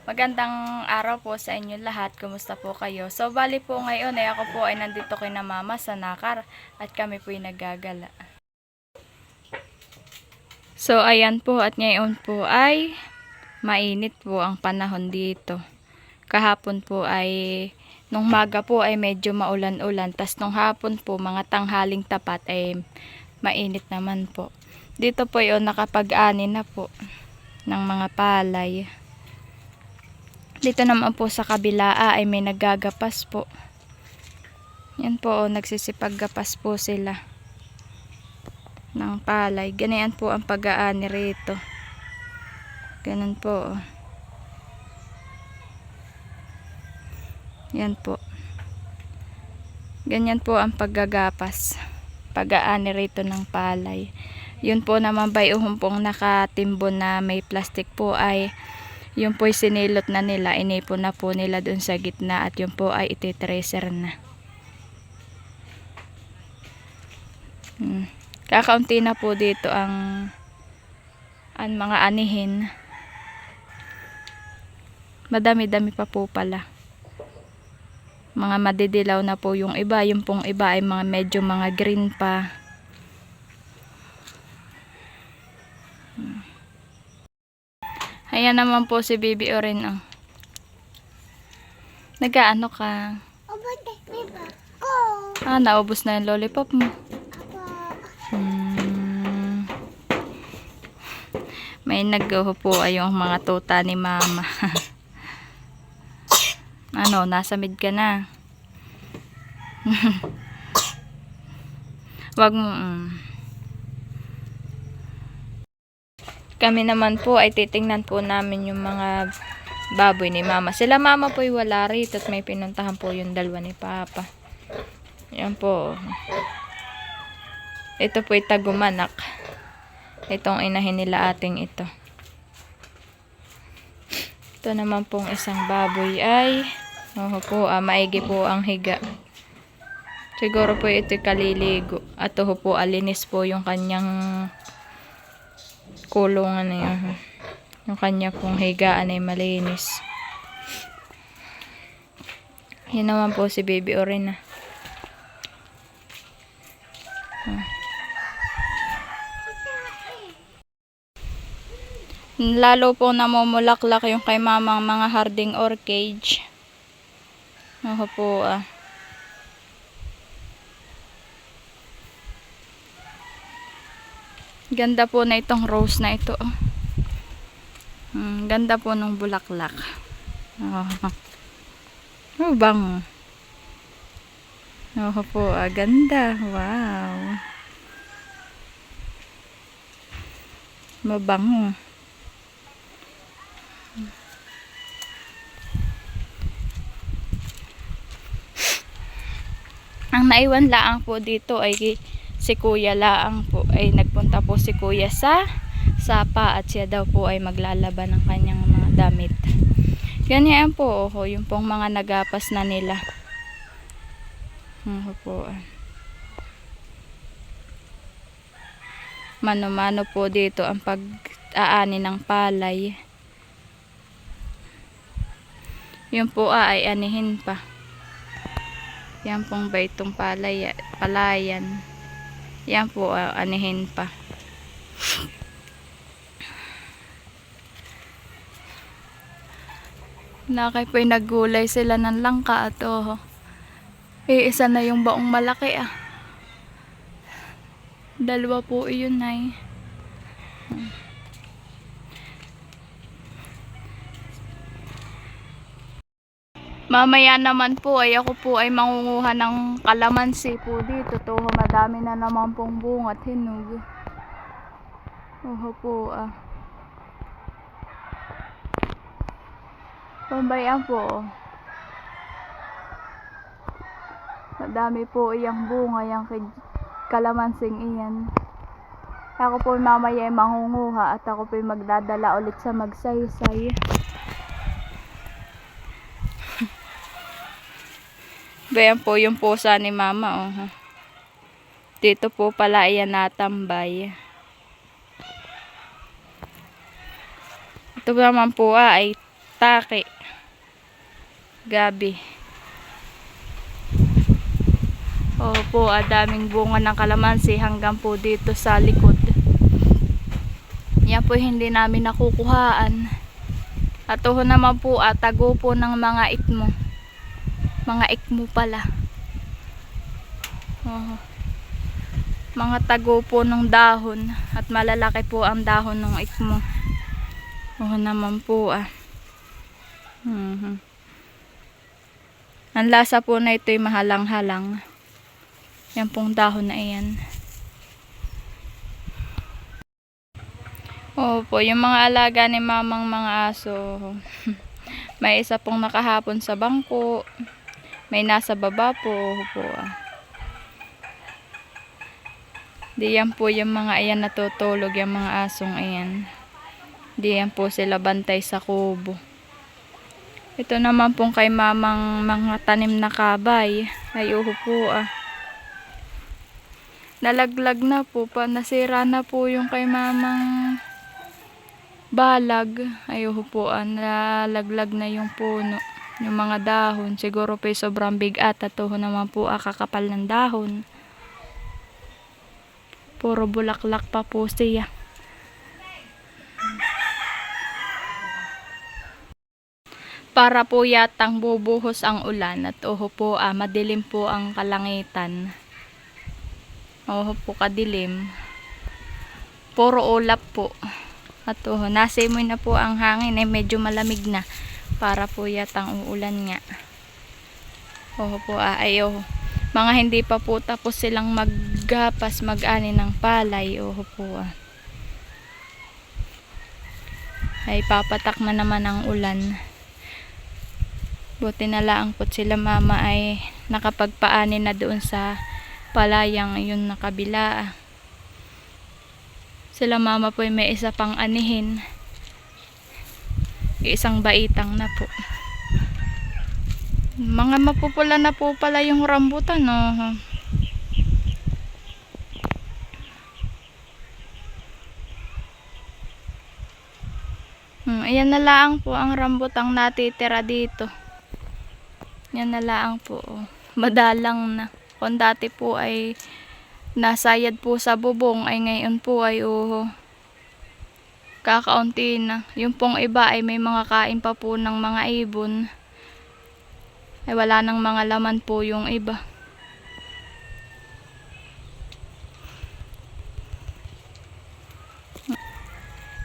Magandang araw po sa inyo lahat. Kumusta po kayo? So, bali po ngayon ay ako po ay nandito kay na mama sa Nakar at kami po ay naggagala. So, ayan po at ngayon po ay mainit po ang panahon dito. Kahapon po ay, nung maga po ay medyo maulan-ulan. Tas nung hapon po, mga tanghaling tapat ay mainit naman po. Dito po yun, nakapag-ani na po ng mga palay. Dito naman po sa kabila ay may naggagapas po. Yan po, nagsisipaggapas po sila ng palay. Ganyan po ang pag-aani rito. Ganun po. Yan po. Ganyan po ang paggagapas. Pag-aani rito ng palay. Yun po naman bayuhong pong nakatimbo na may plastic po ay yung po ay sinilot na nila, inipon na po nila dun sa gitna at yung po ay iti-tracer na. Kakaunti na po dito ang mga anihin. Madami-dami pa po pala. Mga madidilaw na po yung iba, yung pong iba ay mga medyo mga green pa. Ayan naman po si Bibi Orin. Oh. Nag-aano ka? Naubos na yung lollipop mo. May naghuhupo ay yung mga tuta ni mama. Nasa mid ka na. Wag mo. Kami naman po ay titingnan po namin yung mga baboy ni mama. Sila mama po ay wala rito at may pinuntahan po yung dalawa ni papa. Yan po. Ito po ay tagumanak. Itong inahin nila ating ito. Ito naman pong isang baboy ay maigi po ang higa. Siguro po ito kaliligo. At po alinis po yung kanyang kulungan na yun. Yung kanya pong higaan ay malinis. Yan naman po si Baby Orin. Lalo po namumulaklak yung kay mamang mga harding orchid. Ganda po na itong rose na ito. Ganda po ng bulaklak. Bango. Ganda. Wow. Mabango. Ang naiwan laang po dito ay si Kuya laang po ay nagpunta po si Kuya sa sapa at siya daw po ay maglalaban ng kanyang mga damit. Ganyan po, yung pong mga nagapas na nila. Mano-mano po dito ang pag-aani ng palay. Yung po ay anihin pa. Yan pong baitong palayan. Yan po anihin pa. Nakay po'y naggulay sila ng langka at isa na yung baong malaki Dalawa po iyon ay. Mamaya naman po ay ako po ay mangunguha ng kalamansi po dito. Madami na naman pong bunga at hinog. Pambayan po. Madami po iyang bunga yung kalamansing iyan. Ako po mamaya ay mangunguha at ako po ay magdadala ulit sa magsaysay. Bayan po yung pusa ni mama. Dito po pala iyan natambay. Ito naman po ay Taki. Gabi. Opo, daming bunga ng kalamansi hanggang po dito sa likod. Yan po hindi namin nakukuhaan. At naman po tago po ng mga ikmo. Mga ikmo pala. Mga tago po ng dahon. At malalaki po ang dahon ng ikmo. Naman po Ang lasa po na ito'y mahalang-halang. Yan pong dahon na iyan. Opo, yung mga alaga ni mamang mga aso. May isa pong nakahapon sa bangko. May nasa baba po. Opo. Diyan po yung mga ayan natutulog, yung mga asong ayan. Diyan po sila bantay sa kubo. Ito naman pong kay mamang mga tanim na kabay. Ay po nalaglag na po pa. Nasira na po yung kay mamang balag. Ay po nalaglag na yung puno. Yung mga dahon. Siguro po sobrang bigat. At naman po kakapal ng dahon. Puro bulaklak pa po siya. Para po yatang bubuhos ang ulan at po madilim po ang kalangitan. Po kadilim. Puro ulap po. At nasimoy na po ang hangin medyo malamig na. Para po yatang uulan nga. Po mga hindi pa po tapos silang maggapas mag-ani ng palay. Po ay papatak na naman ang ulan. Buti na lang po sila mama ay nakapagpaani na doon sa palayang yun na kabila. Sila mama po ay may isa pang anihin. Isang baitang na po. Mga mapupula na po pala yung rambutan. Ayan na lang po ang rambutang natitira dito. Yan na lang po. Madalang na. Kung dati po ay nasayad po sa bubong ay ngayon po ay kakaunti na. Yung pong iba ay may mga kain pa po ng mga ibon. Ay wala nang mga laman po yung iba.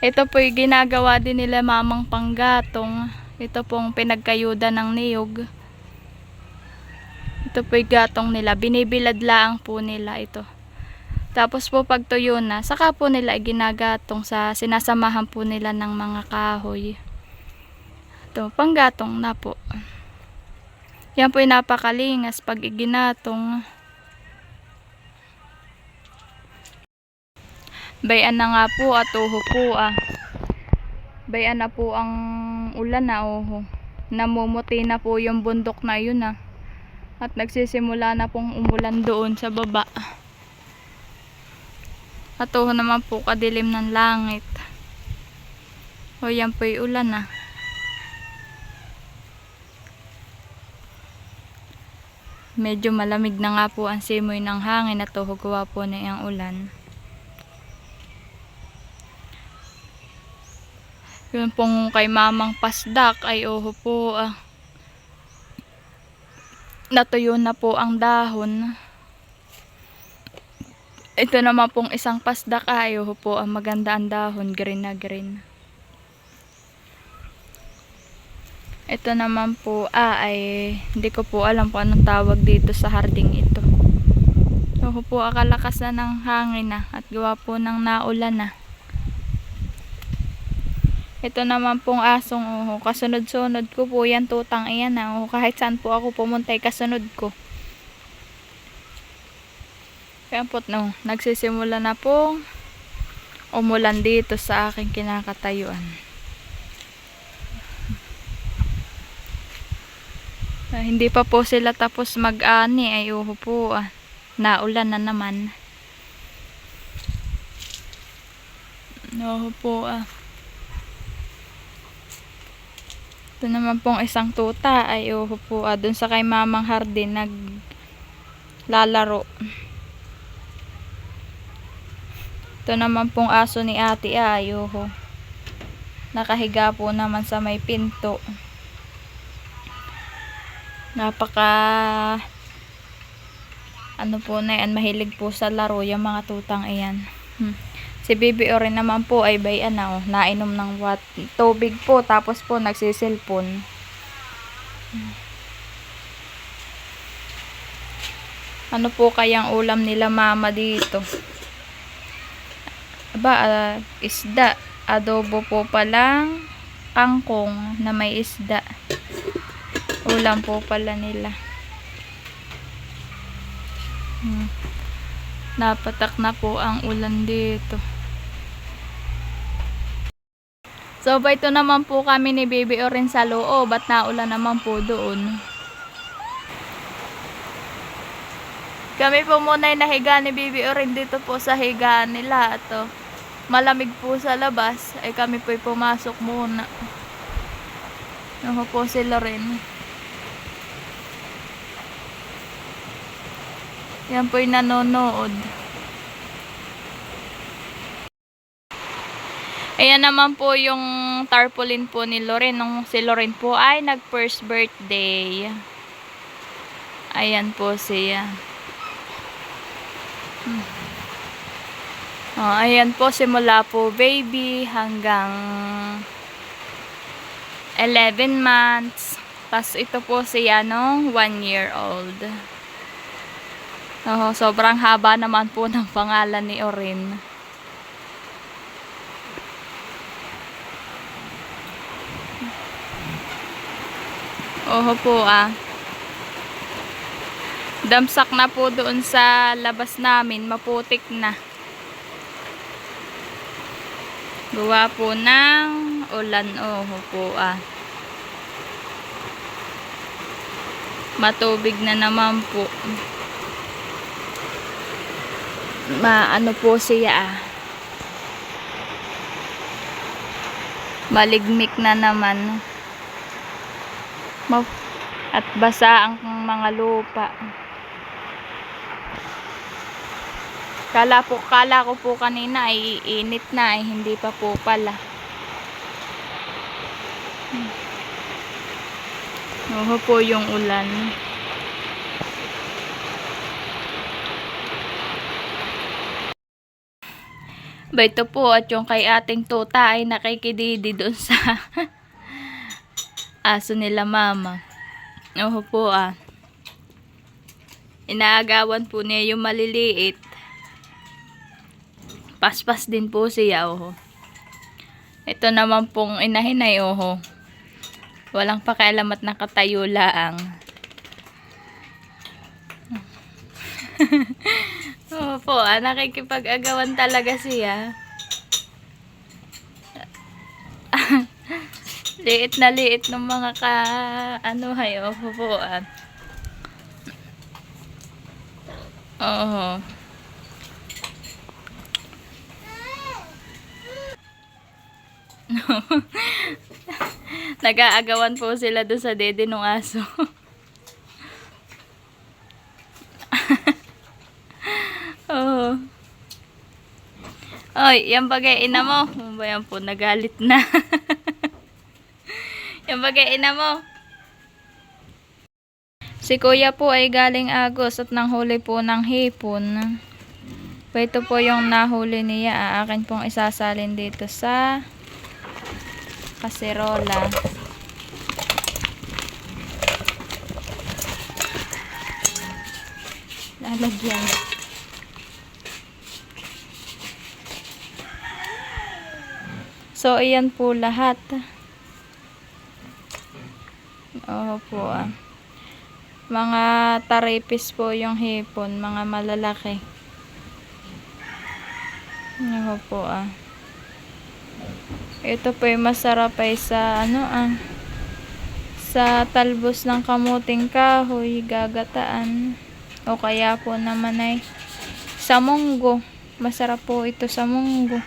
Ito po yung ginagawa din nila mamang panggatong. Ito pong pinagkayuda ng niyog. Ito po yung gatong nila. Binibilad lang po nila ito. Tapos po pag tuyo na, saka po nila ginagatong sa sinasamahan po nila ng mga kahoy. Ito, panggatong na po. Yan po yung napakalingas pag iginatong. Bayan na nga po at po Bayan na po ang ulan na Namumuti na po yung bundok na yun At nagsisimula na pong umulan doon sa baba. At naman po kadilim ng langit. Yan po yung ulan Medyo malamig na nga po ang simoy ng hangin at gawa po na yung ulan. Yun pong kay mamang pasdak ay po natuyo na po ang dahon. Ito naman pong isang pasdak ay po ang maganda ang dahon, green na green. Ito naman po ay hindi ko po alam kung anong tawag dito sa harding ito. Po akalakas na ng hangin at gawa po ng naulan Ito naman pong asong kasunod-sunod ko po yan tutang iyan kahit saan po ako pumuntay kasunod ko. Kaya po nagsisimula na po umulan dito sa aking kinakatayuan. Hindi pa po sila tapos mag-ani ay po naulan na naman. Po Ito naman pong isang tuta ay po dun sa kay Mamang Hardin naglalaro. Ito naman pong aso ni ate ay nakahiga po naman sa may pinto. Napaka ano po na yan, mahilig po sa laro yung mga tutang iyan. Si Bibi Orin naman po ay nainom ng tubig po, tapos po nagsisilpon. Ano po kayang ulam nila mama dito? Isda. Adobo po palang kangkong na may isda. Ulam po pala nila. Napatak na po ang ulan dito. So, ito naman po kami ni Bibi Orin sa loob at naulan naman po doon. Kami po muna ay nahiga ni Bibi Orin dito po sa higaan nila. Ito, malamig po sa labas. Ay kami po ay pumasok muna. Ako po si Loren. Yan po ay nanonood. Ayan naman po yung tarpaulin po ni Loren. Nung si Loren po ay nag first birthday. Ayan po siya. Ayan po, simula po baby hanggang 11 months. Tapos ito po siya nung 1 year old. Sobrang haba naman po ng pangalan ni Orin. Po damsak na po doon sa labas namin, maputik na. Gawa po ng ulan. Po matubig na naman po. Ano po siya maligmik na naman. At basa ang mga lupa. Kala ko po kanina ay init na, hindi pa po pala. Po yung ulan. Ito po at yung kay ating tuta ay nakikididi doon sa aso nila mama. Po inaagawan po niya yung maliliit. Paspas din po siya. Ito naman pong inahinay. Walang pakialam at nakatayo laang. Po nakikipag-agawan talaga siya. Liit na liit ng mga po. Nag-aagawan po sila doon sa dede ng aso. Oy, yan bagay ina mo. Yan po, nagalit na. Yan bagay ina mo. Si kuya po ay galing Agos at nanghuli po ng hipon. Ito po yung nahuli niya. Akin pong isasalin dito sa kaserola. Lalagyan. So, ayan po lahat. Po mga taripis po yung hipon, mga malalaki. Po ito po yung masarap ay sa sa talbos ng kamuting kahoy, gagataan. O kaya po naman ay sa munggo. Masarap po ito sa munggo.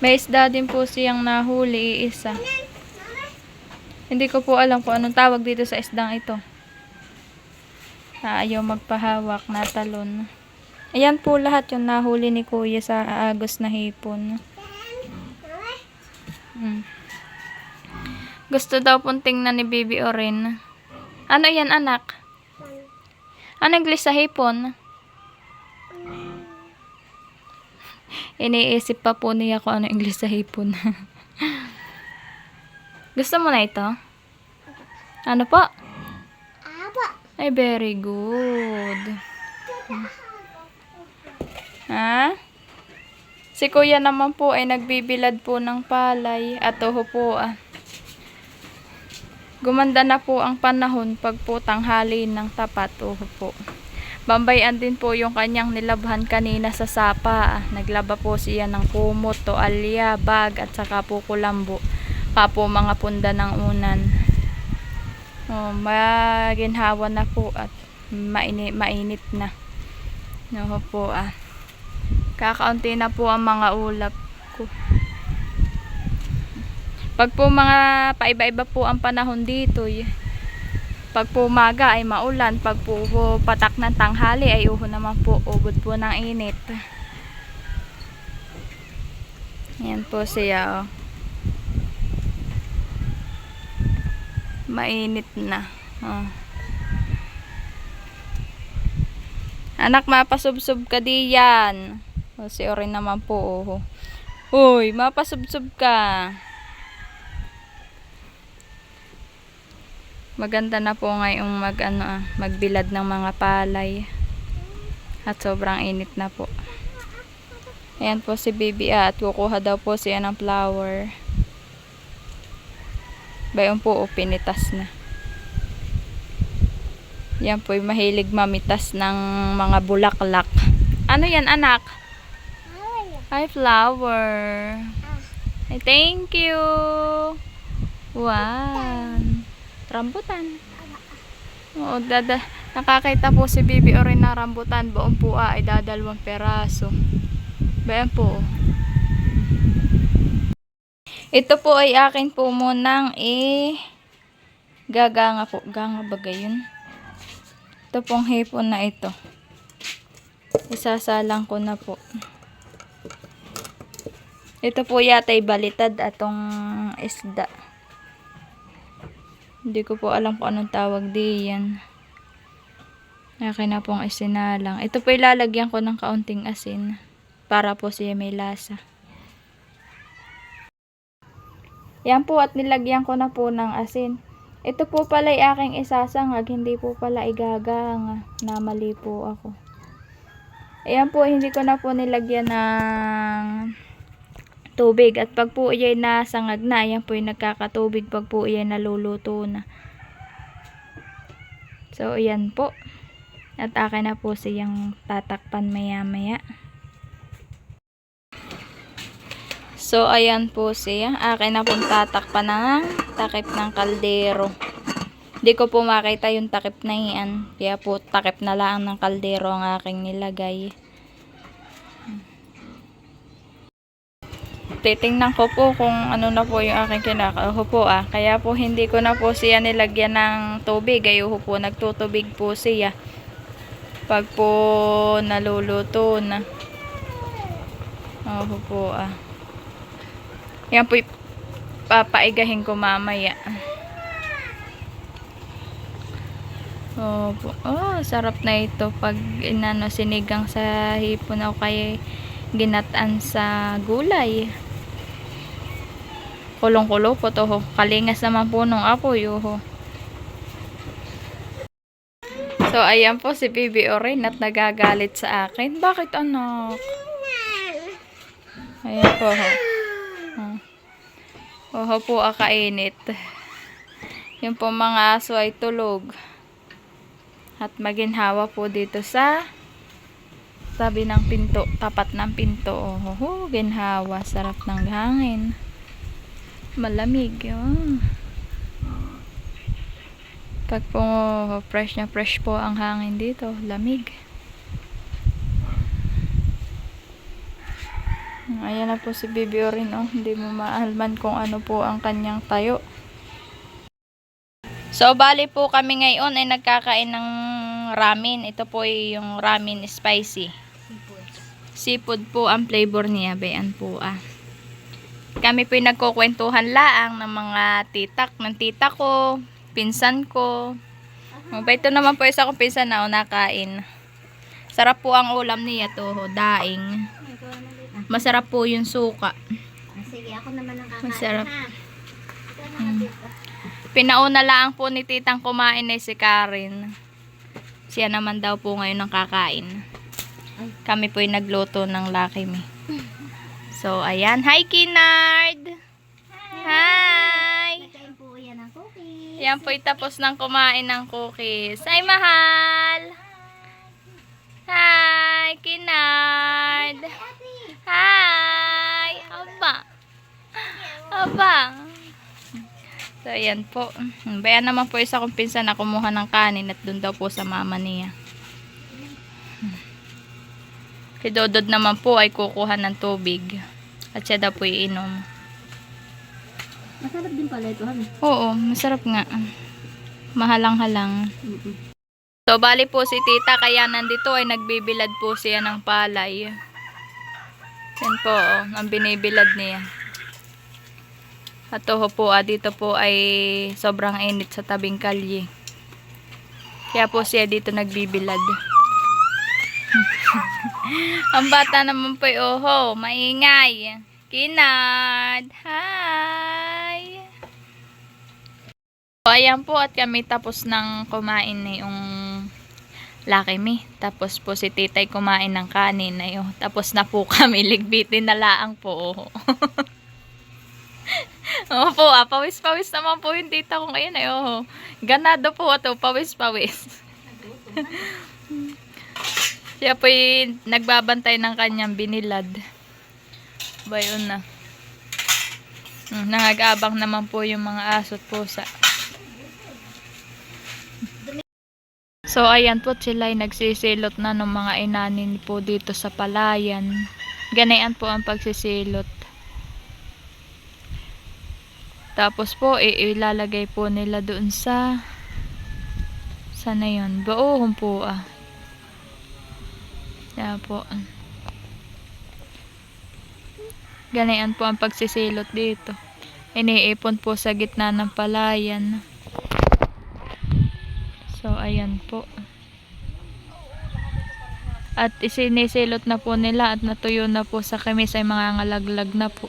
May isda din po siyang nahuli, isa. Hindi ko po alam kung anong tawag dito sa isdang ito. Ayaw magpahawak na talon. Ayan po lahat yung nahuli ni Kuya sa agos na hipon. Gusto daw pong tingnan ni Bibi Orin. Ano yan, anak? Ano English sa hipon? Iniisip pa po niya kung ano English sa hipon. Gusto mo na ito? Ano po? Ay, very good. Ha? Si Kuya naman po ay nagbibilad po ng palay at toho po gumanda na po ang panahon pag po tanghali ng tapat. Toho po. Bambayan din po yung kanyang nilabhan kanina sa sapa. Naglaba po siya ng kumot, toalya, bag at saka po kulambo. Kapo mga punda ng unan. Maginhawa na po at mainit na. No po Kakaunti na po ang mga ulap ko. Pag po mga paiba-iba po ang panahon dito, pag po umaga ay maulan, pag po patak ng tanghali ay uho naman po, ugod po ng init. Yan po siya mainit na. Anak, mapasubsob ka diyan. Si Orin naman po, Uy, mapasubsob ka. Maganda na po ngayong magbilad ng mga palay. At sobrang init na po. Ayan po si Baby at kukuha daw po siya ng flower. Bayon po pinitas na. Yan po mahilig mamitas ng mga bulaklak. Ano yan, anak? Ay, flower. Ay, thank you. Wow. Rambutan. Oo, nakakita po si Bibi Orin na rambutan. Buong po ay dadalawang peraso. Bayan po. Ito po ay akin po munang gaganga po. Ganga ba gayon? Ito pong hipon na ito. Isasalang ko na po. Ito po yata ay balitad atong isda. Hindi ko po alam kung anong tawag diyan. Akin na pong isinalang. Ito po ilalagyan ko ng kaunting asin para po siya may lasa. Yan po at nilagyan ko na po ng asin. Ito po pala ay aking isasangag, hindi po pala igagang. Namali po ako. Ayan po, hindi ko na po nilagyan ng tubig. At pag po iyay nasangag na, ayan po yung nagkakatubig pag po iyay naluluto na. So, ayan po. At akin na po siyang tatakpan maya maya. So, ayan po siya. Akin na pong tatakpan ng takip ng kaldero. Hindi ko po makita yung takip na yan. Kaya po takip na lang ng kaldero ang aking nilagay. Titingnan ko po kung ano na po yung aking kinakaho po Kaya po hindi ko na po siya nilagyan ng tubig. Ayuho po nagtutubig po siya. Pag po naluluto na. Oho po Yan po papaigahin ko mamaya. Opo. Sarap na ito pag sinigang sa hipon o kaya ginataan sa gulay. Kulong-kulo po to. Kalingas naman po nung apoy. So, ayan po si Bibi Orin at nagagalit sa akin. Bakit, anak? Ayan po. Po, akainit. Yung po mga aso ay tulog. At maginhawa po dito sa tabi ng pinto, tapat ng pinto. Ginhawa. Sarap ng hangin. Malamig. Pag po fresh na fresh po ang hangin dito, lamig. Ayan na po si Bibi Orin, hindi mo maalman kung ano po ang kanyang tayo. So, bali po kami ngayon ay nagkakain ng ramen. Ito po ay yung ramen spicy. Seafood po ang flavor niya. Bayan po Kami po ay nagkukwentuhan laang ng mga ng tita ko, pinsan ko. Ito naman po isa kong pinsan na nakain. Sarap po ang ulam niya to, daing. Masarap po yung suka. Sige, ako naman ang kakain. Masarap. Pinauna lang po ni titang kumain na si Karen. Siya naman daw po ngayon ang kakain. Kami po ay nagluto ng Lucky Me. So, ayan. Hi, Kinard! Hi! Nagkain po yan ng cookies. Yan po ay tapos ng kumain ng cookies. Ay, mahal! Hi, Kinard! Hi! Aba! Aba! So, ayan po. Bayan naman po isa kong pinsan na kumuha ng kanin at dun daw po sa mama niya. Si Dodod naman po ay kukuha ng tubig. At siya daw po iinom. Masarap din pala ito, ha? Oo, masarap nga. Mahalang-halang. So, bali po si tita kaya nandito ay nagbibilad po siya ng palay. Yan po, ang binibilad niya. At po, dito po ay sobrang init sa tabing kalye. Kaya po siya dito nagbibilad. Ang bata naman po ay maingay. Kinard! Hi! So, ayan po at kami tapos ng kumain na yung Lucky Me. Tapos po si titay kumain ng kanin na yun. Tapos na po kami, ligbitin na laang po. Opo, pawis-pawis naman po yung tita ko ngayon. Ganado po ito, pawis-pawis. Siya po yung nagbabantay ng kanyang binilad. Bayon na. Nangag-abang naman po yung mga aso at pusa. So, ayan po sila ay nagsisilot na ng mga inanin po dito sa palayan. Ganayan po ang pagsisilot. Tapos po, ilalagay po nila doon sa sana yun? Bauhon po Kaya po. Ganayan po ang pagsisilot dito. Iniipon po sa gitna ng palayan. So, ayan po. At isinisilot na po nila at natuyo na po sa kamis ay mga ngalaglag na po.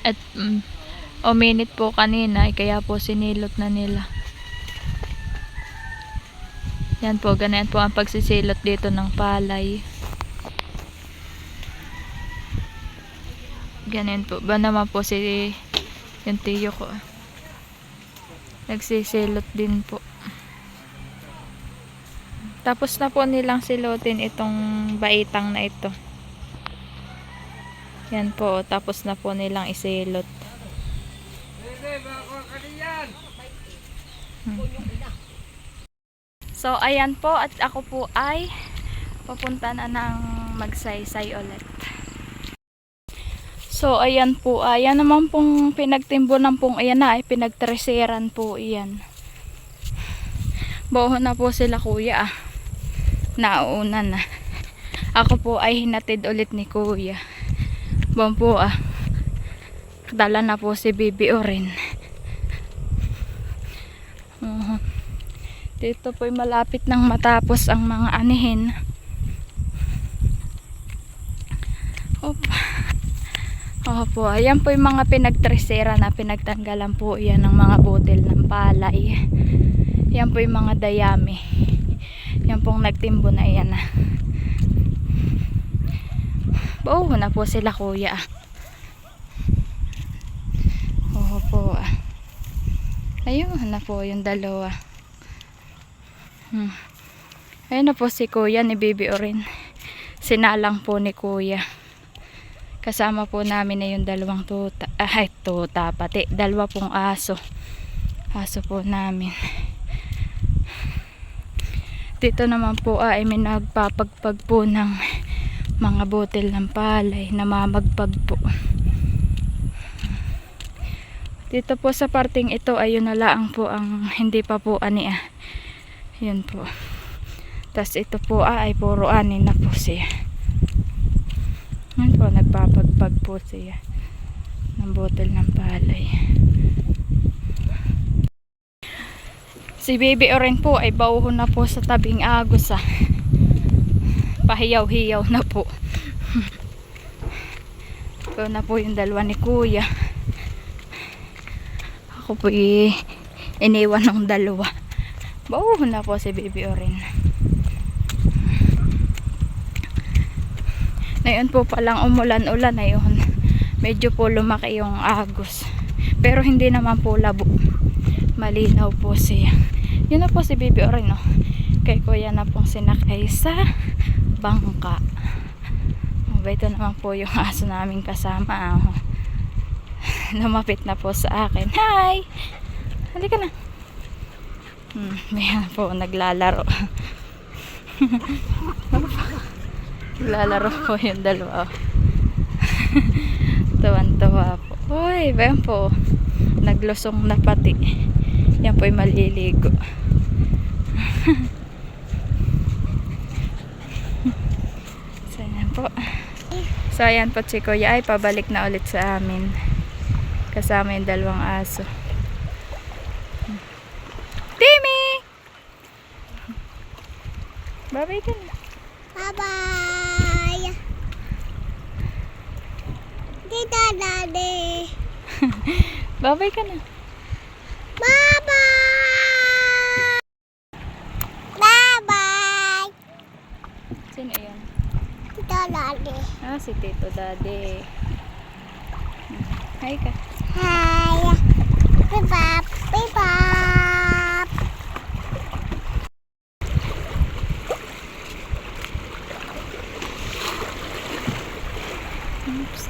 At uminit po kanina kaya po sinilot na nila. Yan po, ganyan po ang pagsisilot dito ng palay. Ganyan po. Ba naman po si yung tiyo ko. Nagsisilot din po. Tapos na po nilang silutin itong baitang na ito. Yan po, tapos na po nilang isilot. So, ayan po, at ako po ay papunta na ng magsaysay ulit. So, ayan po, ayan naman pong pinagtimbunan pong, ayan na, ay pinagtreseran po, ayan. Buho na po sila kuya, Nauna na. Ako po ay hinatid ulit ni kuya. Buwan po dala na po si Bibi Orin. Dito po ay malapit nang matapos ang mga anihin. Po, ayan po yung mga pinagtresera na pinagtanggalan po yan ng mga butil ng palay. Yan po yung mga dayami. Yan pong nagtimbo na yan Buo na po sila kuya. Po. Ayun na po yung dalawa. Ayun na po si kuya ni Bibi Orin. Sinalang po ni kuya. Kasama po namin na yung dalawang tuta. Tuta pati. Dalawa pong aso. Aso po namin. Dito naman po ay may nagpapagpag po ng mga botel ng palay. Namamagpag po. Dito po sa parting ito, ayun na lang po ang hindi pa po ani ah. Yun po. Tas ito po ay puro ani na po siya. Yun po, nagpapagpag po siya ng bottle ng palay. Si Baby Oren po ay bauhon na po sa tabing agos ah. Pahiyaw-hiyaw na po. Ito na po yung dalawa ni Kuya. Ako po iniwan ng dalawa. Bauhon na po si Baby Oren. Ngayon po palang umulan-ulan na yun. Medyo po lumaki yung agos. Pero hindi naman po labo. Malinaw po siya. Yun na po si Baby Oren, no? Kay Kuya na pong sinakay sa bangka. Ito naman po yung aso namin kasama. Lumapit na po sa akin. Hi! Halika na. Mayroon po naglalaro. Naglalaro po yung dalawa. Tuwan-tuwa po. Uy, bayan po. Naglusong na pati. Yan po yung maliligo. So, yan po. So, ayan po si Kuya ay pabalik na ulit sa amin. Kasama yung dalawang aso. Timmy! Bye-bye ka na. Bye-bye! Tita Daddy! Bye-bye ka na. Bye-bye! Bye-bye! Sino yan? Tita Daddy. Ah, si Tito Daddy. Hi ka. Hi! Bye-bye! Bye-bye! Oops.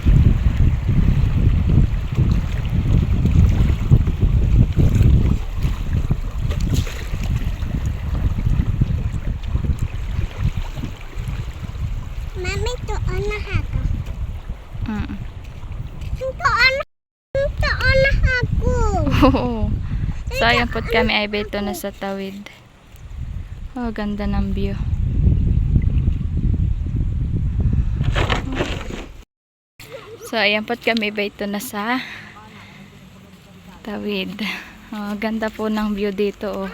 Mami, tuon na ako. Tuon na ako. Oo. Sayang po kami ay beto na sa tawid. Oh, ganda ng view. So, ayan po kami beto na sa tawid. Oh, ganda po ng view dito.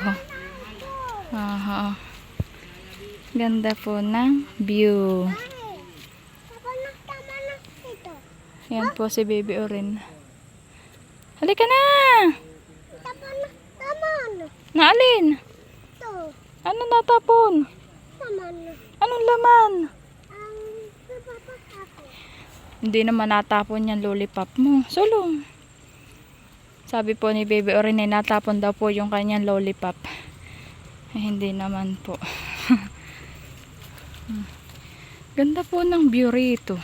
Oh. Ganda po ng view. Ayan po si Baby Oren. Halika na! Naalin? Ano natapon? Anong laman? Hindi naman natapon yan lollipop mo. Sulong. Sabi po ni Baby Oren ay natapon daw po yung kanyang lollipop. Ay, hindi naman po. Ganda po ng view rito.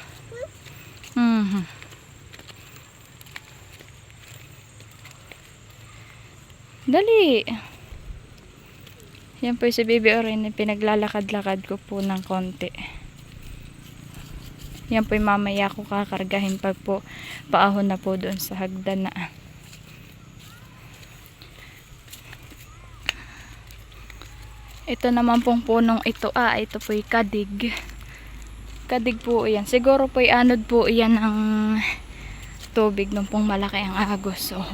Dali. Yan po si Baby Oren. Pinaglalakad-lakad ko po ng konti. Yan po yung mamaya ko kakargahin pag po paahon na po doon sa hagdan na. Ito naman pong punong ito. Ito po yung kadig. Kadig po yan. Siguro po yung anod po yan ng tubig nung pong malaki ang agos. So,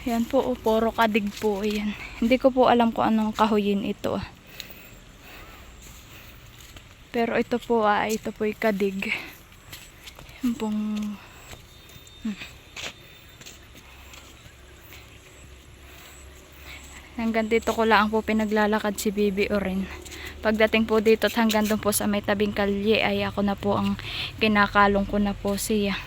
yan po, puro kadig po yan. Hindi ko po alam kung anong kahoyin ito. Pero ito po, ito po yung kadig. Yan pong hanggang dito ko lang po pinaglalakad si Baby Oren. Pagdating po dito at hanggang doon po sa may tabing kalye ay ako na po ang kinakalong ko na po siya.